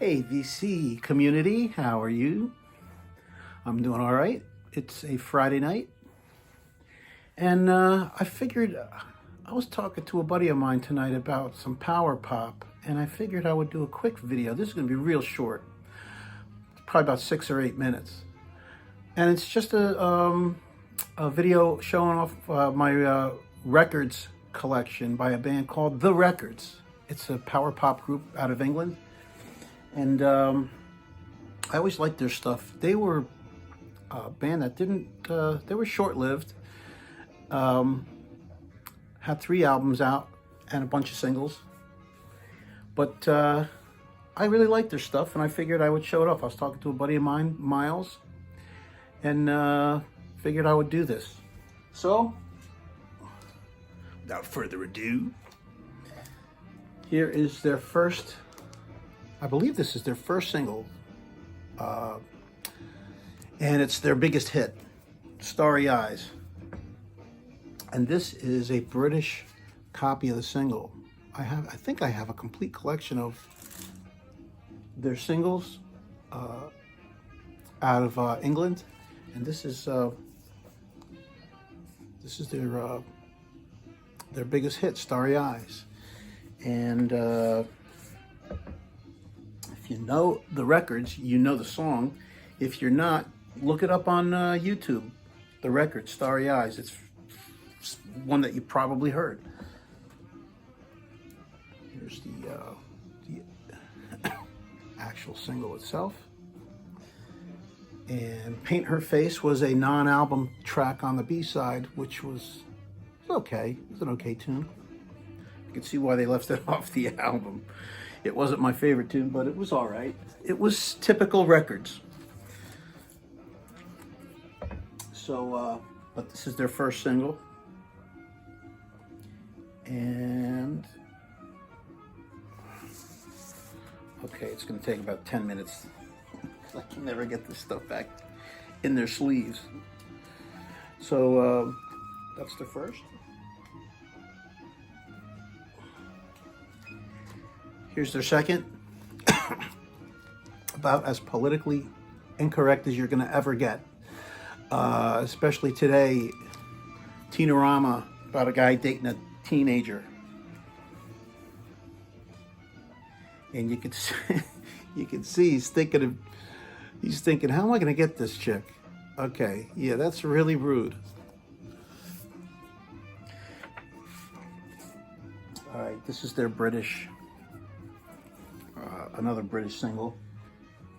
Hey VC community, how are you? I'm doing all right. It's a Friday night, and I figured I was talking to a buddy of mine tonight about some power pop, and I figured I would do a quick video. This is going to be real short, it's probably about 6 or 8 minutes, and it's just a video showing off my records collection by a band called The Records. It's a power pop group out of England. And I always liked their stuff. They were a band that they were short-lived. Had 3 albums out and a bunch of singles. But I really liked their stuff, and I figured I would show it off. I was talking to a buddy of mine, Miles, and figured I would do this. So, without further ado, here is their first, I believe this is their first single, and it's their biggest hit, Starry Eyes. And this is a British copy of the single. I think I have a complete collection of their singles out of England, and this is their biggest hit, Starry Eyes. And if you know the records, you know the song. If you're not, look it up on YouTube. The Records, Starry Eyes. It's one that you probably heard. Here's the actual single itself. And Paint Her Face was a non-album track on the B-side, which was okay. It was an okay tune. You can see why they left it off the album. It wasn't my favorite tune, but it was all right. It was typical Records. So, but this is their first single. And, okay, it's going to take about 10 minutes. I can never get this stuff back in their sleeves. So, that's the first. Here's their second. About as politically incorrect as you're going to ever get. Especially today, Teen-A-Rama, about a guy dating a teenager. And you could see, he's thinking, how am I going to get this chick? Okay, yeah, that's really rude. All right, this is their British, another British single.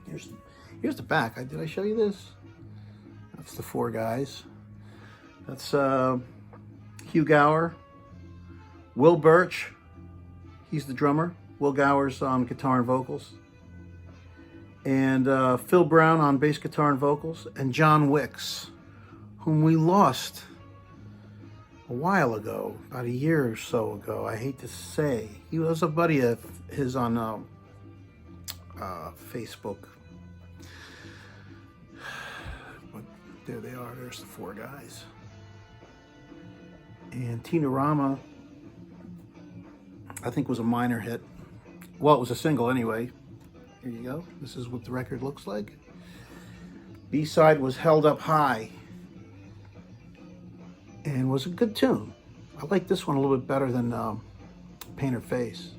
Here's the back. Did I show you this? That's the 4 guys. That's Hugh Gower, Will Birch, he's the drummer. Will Gower's on guitar and vocals. And Phil Brown on bass guitar and vocals. And John Wicks, whom we lost a while ago, about a year or so ago, I hate to say. He was a buddy of his on Facebook. But there they are, there's the 4 guys. And Teen-A-Rama, I think, was a minor hit. Well, it was a single anyway. Here you go. This is what the record looks like. B-side was Held Up High, and was a good tune. I like this one a little bit better than Paint Her Face.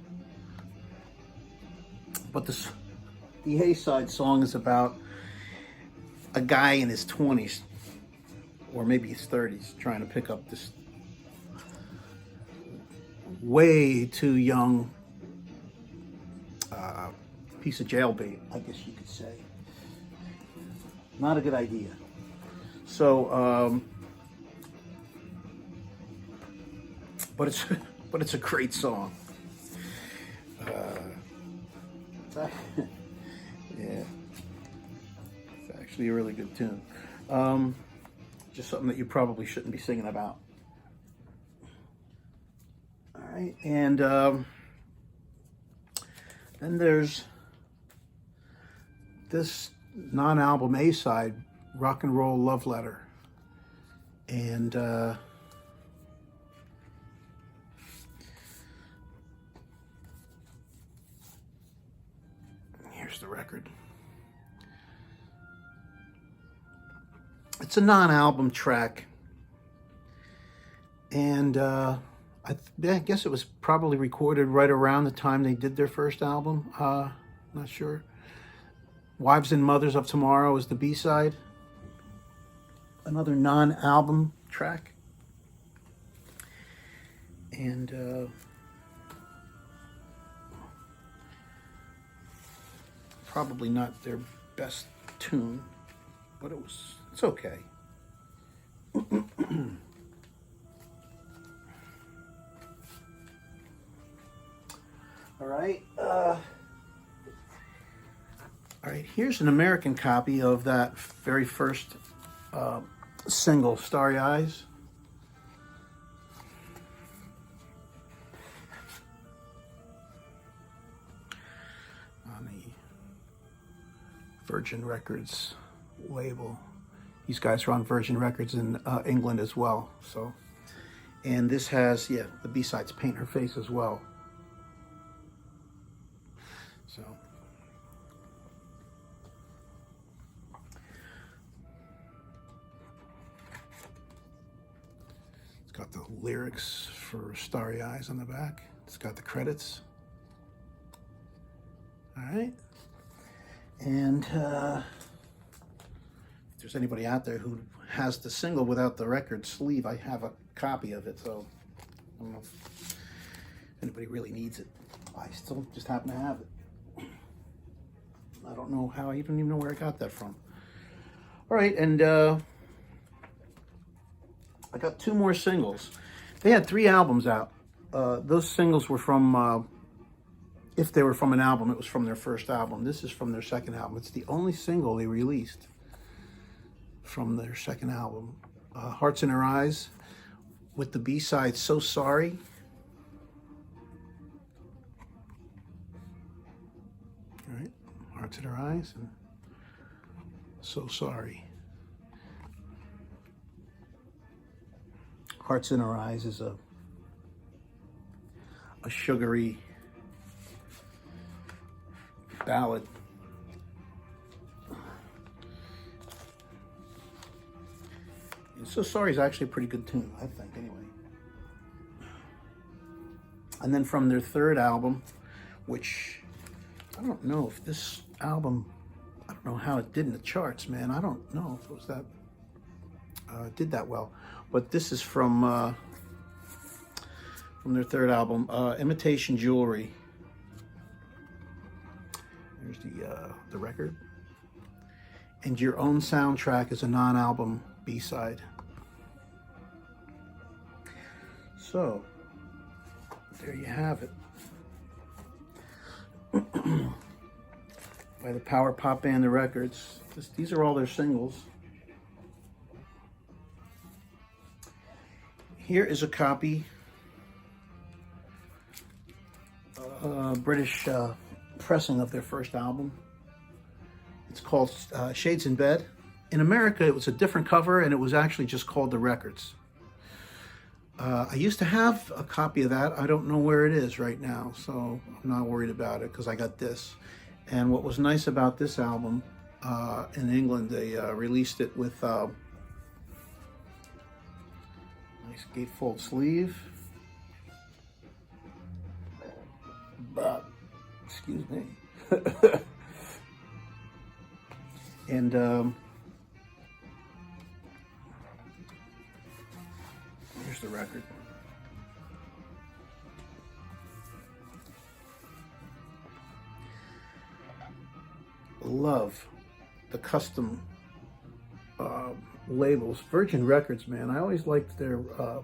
But the A-side song is about a guy in his 20s, or maybe his 30s, trying to pick up this way too young piece of jailbait, I guess you could say. Not a good idea. So, but it's a great song. Yeah, it's actually a really good tune. Just something that you probably shouldn't be singing about. All right, and then there's this non-album A-side, Rock and Roll Love Letter. And here's the record. It's a non-album track, and I guess it was probably recorded right around the time they did their first album. Not sure. Wives and Mothers of Tomorrow is the B-side. Another non-album track. And probably not their best tune, but it's okay. All right. All right, here's an American copy of that very first single, Starry Eyes. On the Virgin Records label. These guys are on Virgin Records in England as well. So, and this has, yeah, the B-sides, Paint Her Face as well. So. Got the lyrics for Starry Eyes on the back. It's got the credits. All right. And if there's anybody out there who has the single without the record sleeve, I have a copy of it. So I don't know if anybody really needs it. I still just happen to have it. I don't know how, I don't even know where I got that from. All right, and I got 2 more singles. They had 3 albums out. Those singles were from, if they were from an album, it was from their first album. This is from their second album. It's the only single they released from their second album. Hearts in Her Eyes, with the B-side, So Sorry. All right, Hearts in Her Eyes and So Sorry. Hearts in Her Eyes is a sugary ballad. And So Sorry is actually a pretty good tune, I think, anyway. And then from their third album, which I don't know if this album, I don't know how it did in the charts, man. I don't know if it was that, did that well. But this is from their third album, Imitation Jewelry. There's the record. And Your Own Soundtrack is a non-album B-side. So, there you have it. By the power pop band, The Records. These are all their singles. Here is a copy, British pressing of their first album. It's called Shades in Bed. In America, it was a different cover, and it was actually just called The Records. I used to have a copy of that. I don't know where it is right now, so I'm not worried about it because I got this. And what was nice about this album, in England, they released it with nice gatefold sleeve. But, excuse me. And here's the record. Love the custom labels. Virgin Records, man. I always liked their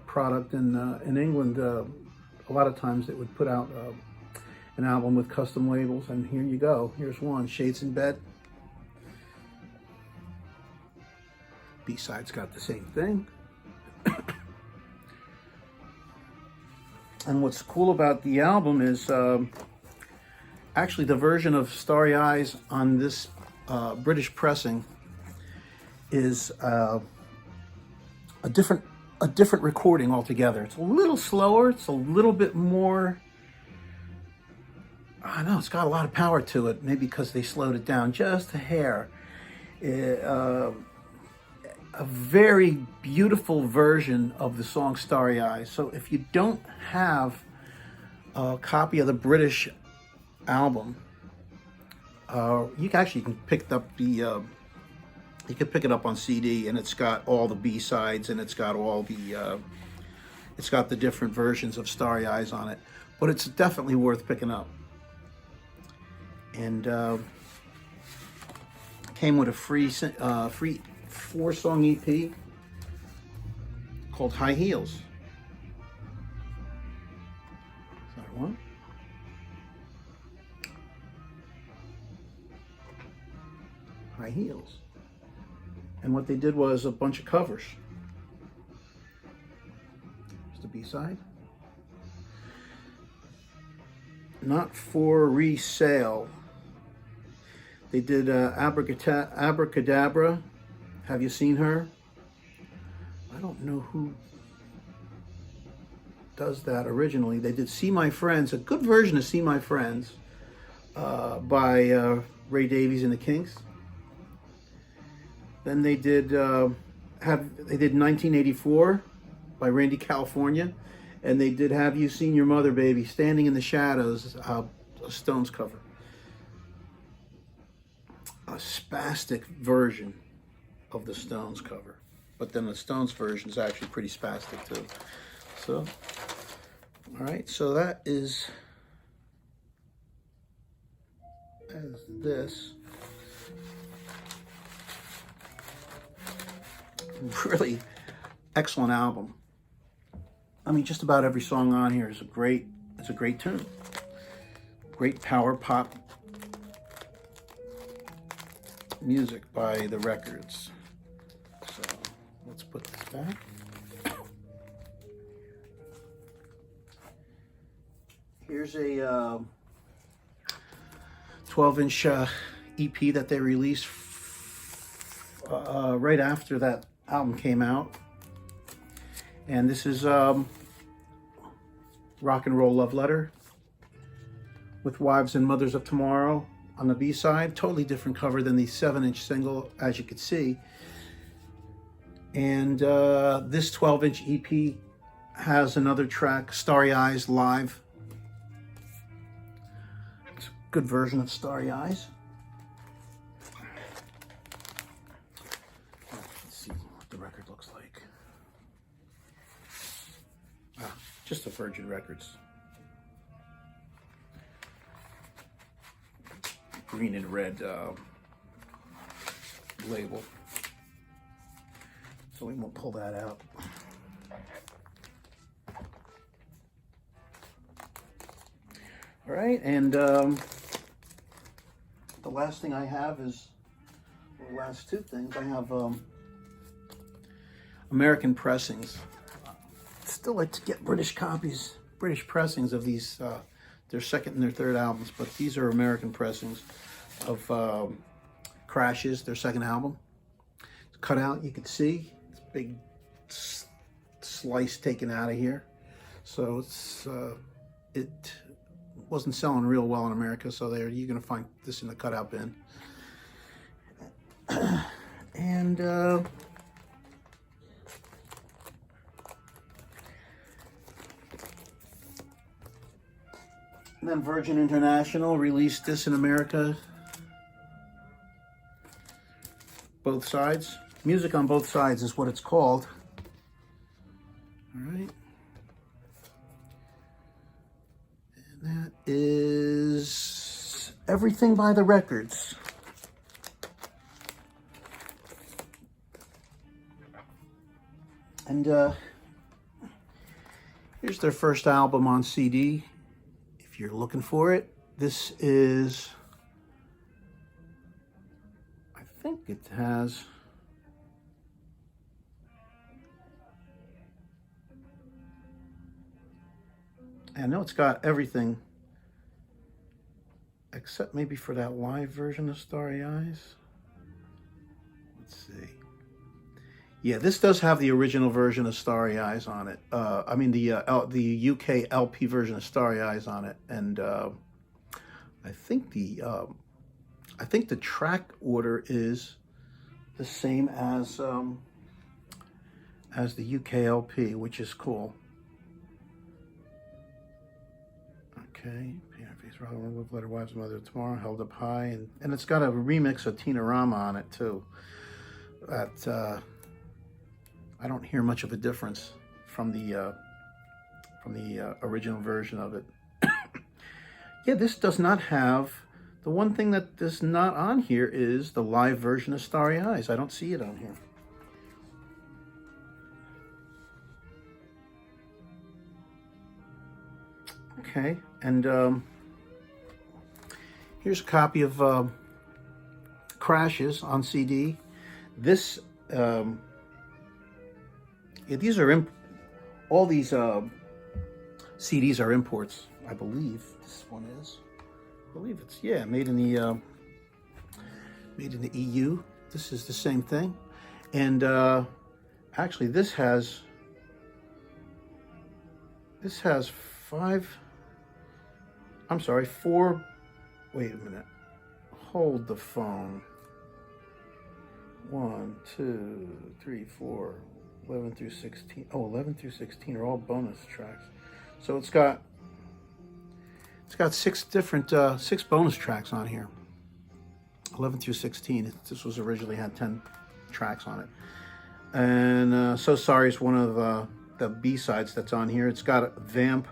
product. In England, a lot of times they would put out an album with custom labels, and here you go. Here's one, Shades in Bed. B-side's got the same thing. And what's cool about the album is actually the version of Starry Eyes on this British pressing is a different recording altogether. It's a little slower. It's a little bit more I know it's got a lot of power to it, maybe because they slowed it down just a hair. A very beautiful version of the song Starry Eyes. So if you don't have a copy of the British album, you can pick up the you can pick it up on CD, and it's got all the B-sides, and it's got all the it's got the different versions of Starry Eyes on it. But it's definitely worth picking up. And came with a free 4-song EP called High Heels. Is that one? High Heels. And what they did was a bunch of covers. Here's the B-side. Not for resale. They did Abracadabra. Have you seen her? I don't know who does that originally. They did See My Friends, a good version of See My Friends by Ray Davies and the Kinks. Then they did 1984 by Randy California, and they did Have You Seen Your Mother, Baby? Standing in the Shadows, a Stones cover. A spastic version of the Stones cover, but then the Stones version is actually pretty spastic too. So, all right, so that is this. Really excellent album. I mean, just about every song on here is a great tune. Great power pop music by the Records. So let's put this back. Here's a 12-inch EP that they released right after that album came out. And this is Rock and Roll Love Letter with Wives and Mothers of Tomorrow on the B-side. Totally different cover than the 7-inch single, as you could see. And this 12-inch EP has another track, Starry Eyes Live. It's a good version of Starry Eyes. Let's see what the record looks like. Just a Virgin Records. Green and red label. So we won't pull that out. All right, and the last thing I have is, well, the last two things, I have American pressings. Still like to get British copies, British pressings of these, their second and their third albums, but these are American pressings of Crashes, their second album. It's cut out, you can see, it's a big slice taken out of here. So it's it wasn't selling real well in America, so you're gonna find this in the cutout bin. And then Virgin International released this in America. Both sides. Music on Both Sides is what it's called. All right. And that is Everything by the Records. And here's their first album on CD. If you're looking for it, this is, I think it has, I know it's got everything except maybe for that live version of Starry Eyes. Let's see. Yeah, this does have the original version of Starry Eyes on it. I mean the UK LP version of Starry Eyes on it, and I think the track order is the same as the UKLP, which is cool. Okay, PRV's Robin Love Letter Wives Mother Tomorrow, Held Up High, and it's got a remix of Tina Rama on it too. That I don't hear much of a difference from the original version of it. Yeah, this does not have, the one thing that is not on here is the live version of Starry Eyes. I don't see it on here. Okay, and here's a copy of Crashes on CD. This, yeah, these are, all these CDs are imports, I believe. This one is, I believe it's, yeah, made in the EU. This is the same thing. And actually this has four, wait a minute, hold the phone. 1, 2, 3, 4, 11 through 16. Oh, 11 through 16 are all bonus tracks. So it's got six bonus tracks on here. 11 through 16. This was originally had 10 tracks on it. And So Sorry is one of the B-sides that's on here. It's got Vamp,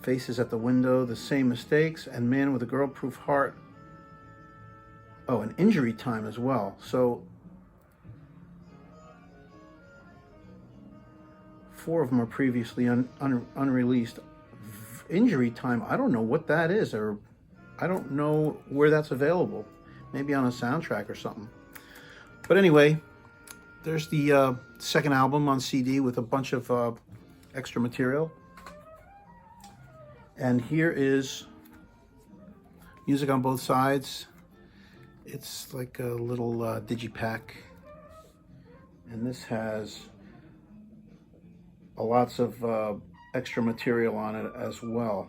Faces at the Window, The Same Mistakes, and Man with a Girl-Proof Heart. Oh, and Injury Time as well. So 4 of them are previously unreleased. Injury Time, I don't know what that is, or I don't know where that's available. Maybe on a soundtrack or something. But anyway, there's the second album on CD with a bunch of extra material. And here is music on both sides. It's like a little digipack. And this has lots of extra material on it as well.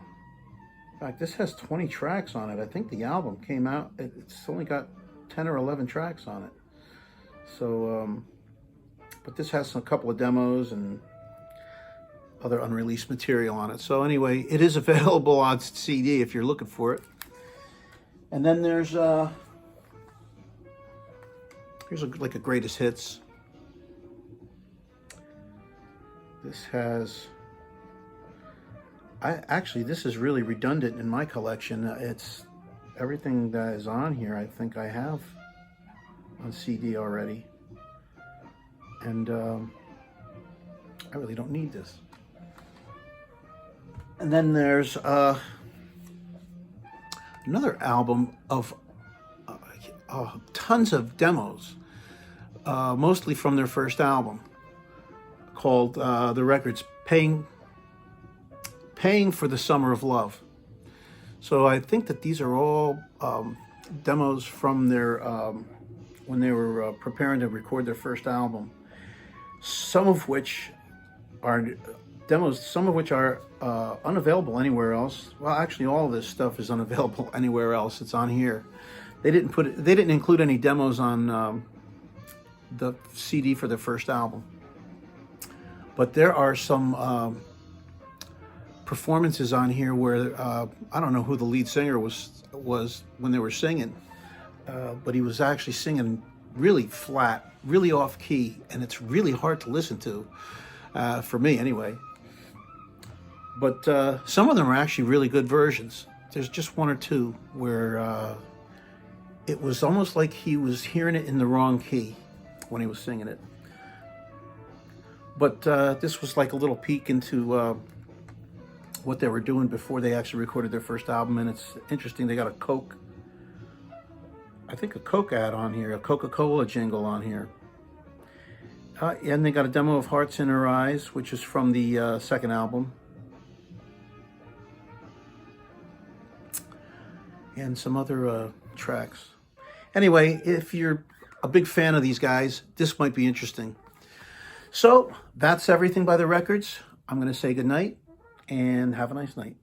In fact, this has 20 tracks on it. I think the album came out, it's only got 10 or 11 tracks on it. So, but this has a couple of demos and other unreleased material on it. So anyway, it is available on CD if you're looking for it. And then there's here's like a greatest hits. This has, this is really redundant in my collection. It's everything that is on here, I think I have on CD already. And I really don't need this. And then there's another album of tons of demos, mostly from their first album, called the record's Paying for the Summer of Love. So I think that these are all demos from their when they were preparing to record their first album. Some of which are demos, some of which are unavailable anywhere else. Well, actually, all of this stuff is unavailable anywhere else. It's on here. They didn't include any demos on the CD for their first album. But there are some performances on here where I don't know who the lead singer was when they were singing, but he was actually singing really flat, really off key, and it's really hard to listen to, for me anyway. But some of them are actually really good versions. There's just one or two where it was almost like he was hearing it in the wrong key when he was singing it. But this was like a little peek into what they were doing before they actually recorded their first album. And it's interesting, they got a Coke ad on here, a Coca-Cola jingle on here. And they got a demo of Hearts in Her Eyes, which is from the second album. And some other tracks. Anyway, if you're a big fan of these guys, this might be interesting. So that's everything by the records. I'm going to say goodnight and have a nice night.